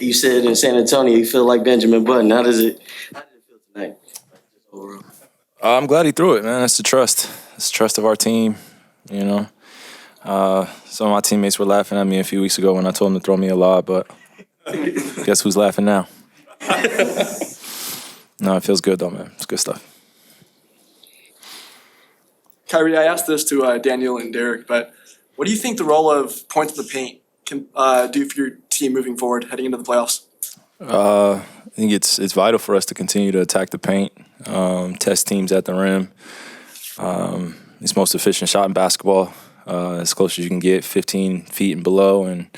You said in San Antonio you feel like Benjamin Button. How did it feel tonight? Overall? I'm glad he threw it, man. That's the trust. It's the trust of our team, you know. Some of my teammates were laughing at me a few weeks ago when I told them to throw me a lob, but guess who's laughing now? No, it feels good, though, man. It's good stuff. Kyrie, I asked this to Daniel and Derek, but what do you think the role of points in the paint can do for your team moving forward, heading into the playoffs? I think it's vital for us to continue to attack the paint, test teams at the rim. It's the most efficient shot in basketball, as close as you can get, 15 feet and below, and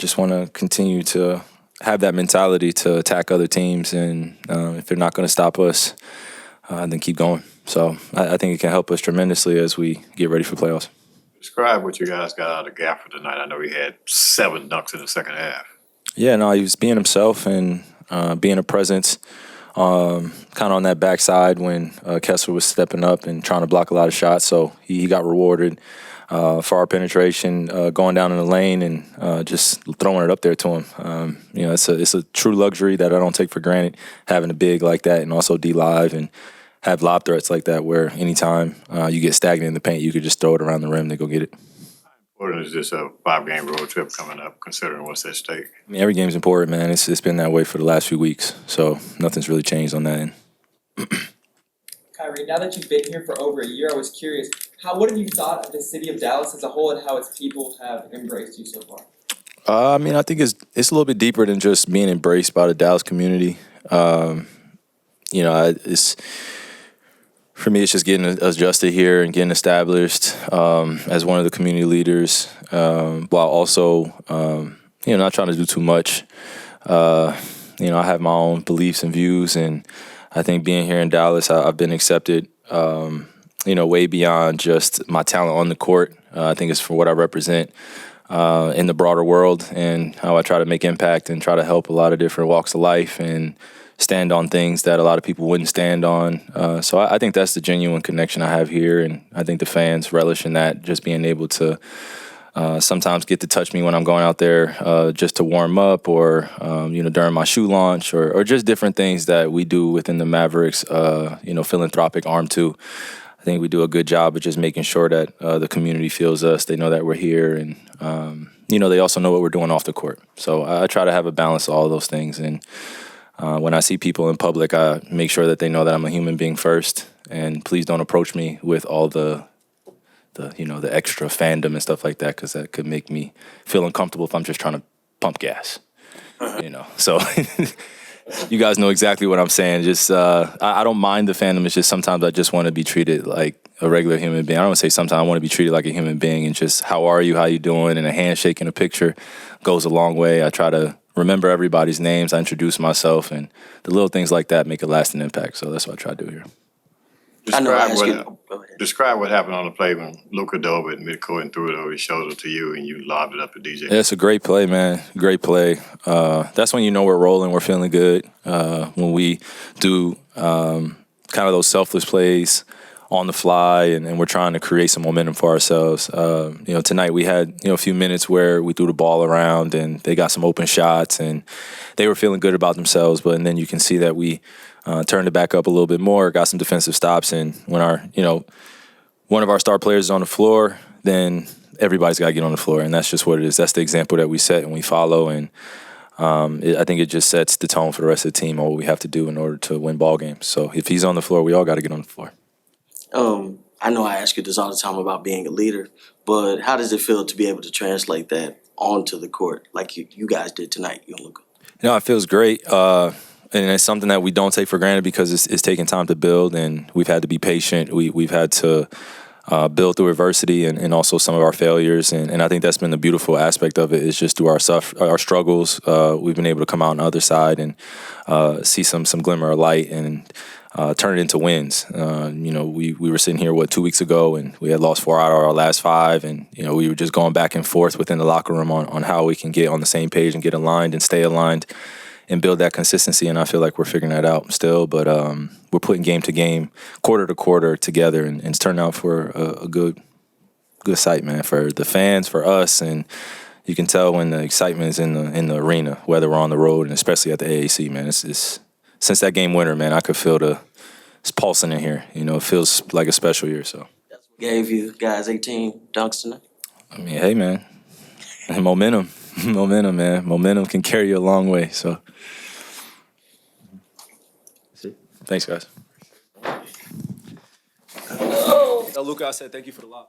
just want to continue to have that mentality to attack other teams, and if they're not going to stop us, then keep going. So I think it can help us tremendously as we get ready for playoffs. Describe what you guys got out of the gap for tonight. I know he had 7 dunks in the second half. Yeah, no, he was being himself and being a presence, kind of on that backside when Kessler was stepping up and trying to block a lot of shots. So he got rewarded for our penetration, going down in the lane and just throwing it up there to him. It's a true luxury that I don't take for granted, having a big like that and also D-Live and have lob threats like that where anytime you get stagnant in the paint, you could just throw it around the rim to go get it. How important is this a 5-game road trip coming up, considering what's at stake? I mean, every game's important, man. It's been that way for the last few weeks, so nothing's really changed on that end. Kyrie, now that you've been here for over a year, I was curious, what have you thought of the city of Dallas as a whole and how its people have embraced you so far? I think it's a little bit deeper than just being embraced by the Dallas community. For me, it's just getting adjusted here and getting established as one of the community leaders, while also, not trying to do too much. I have my own beliefs and views, and I think being here in Dallas, I've been accepted, way beyond just my talent on the court. I think it's for what I represent in the broader world and how I try to make impact and try to help a lot of different walks of life and stand on things that a lot of people wouldn't stand on. So I think that's the genuine connection I have here, and I think the fans relish in that, just being able to sometimes get to touch me when I'm going out there just to warm up or, during my shoe launch or just different things that we do within the Mavericks, philanthropic arm too. I think we do a good job of just making sure that the community feels us. They know that we're here, and, they also know what we're doing off the court. So I try to have a balance of all of those things, and when I see people in public, I make sure that they know that I'm a human being first, and please don't approach me with all the extra fandom and stuff like that, because that could make me feel uncomfortable if I'm just trying to pump gas, So you guys know exactly what I'm saying. Just I don't mind the fandom. It's just sometimes I just want to be treated like a regular human being. I don't want to say sometimes I want to be treated like a human being, and just how are you, how you doing, and a handshake and a picture goes a long way. I try to remember everybody's names. I introduce myself, and the little things like that make a lasting impact. So that's what I try to do here. Describe what happened on the play when Luka dove at midcourt and threw it over his shoulder to you, and you lobbed it up to DJ. Yeah, it's a great play, man. Great play. That's when you know we're rolling, we're feeling good. When we do kind of those selfless plays on the fly, and we're trying to create some momentum for ourselves. Tonight we had a few minutes where we threw the ball around and they got some open shots and they were feeling good about themselves. And then you can see that we turned it back up a little bit more, got some defensive stops, and when one of our star players is on the floor, then everybody's got to get on the floor, and that's just what it is. That's the example that we set and we follow, and I think it just sets the tone for the rest of the team on what we have to do in order to win ball games. So if he's on the floor, we all got to get on the floor. I know I ask you this all the time about being a leader, but how does it feel to be able to translate that onto the court like you guys did tonight? It feels great. And it's something that we don't take for granted because it's taking time to build, and we've had to be patient. We've had to build through adversity and also some of our failures. And I think that's been the beautiful aspect of it, is just through our struggles, we've been able to come out on the other side and see some glimmer of light and turn it into wins. We were sitting here, 2 weeks ago, and we had lost 4 out of our last 5. And, we were just going back and forth within the locker room on how we can get on the same page and get aligned and stay aligned and build that consistency. And I feel like we're figuring that out still. But we're putting game to game, quarter to quarter together, and it's turned out for a good sight, man, for the fans, for us. And, you can tell when the excitement is in the arena, whether we're on the road and especially at the AAC, man. It's since that game winner, man, I could feel it's pulsing in here. You know, it feels like a special year. So Gave you guys 18 dunks tonight. I mean, hey, man, momentum, man. Momentum can carry you a long way. So thanks, guys. Luca, I said thank you for the lob.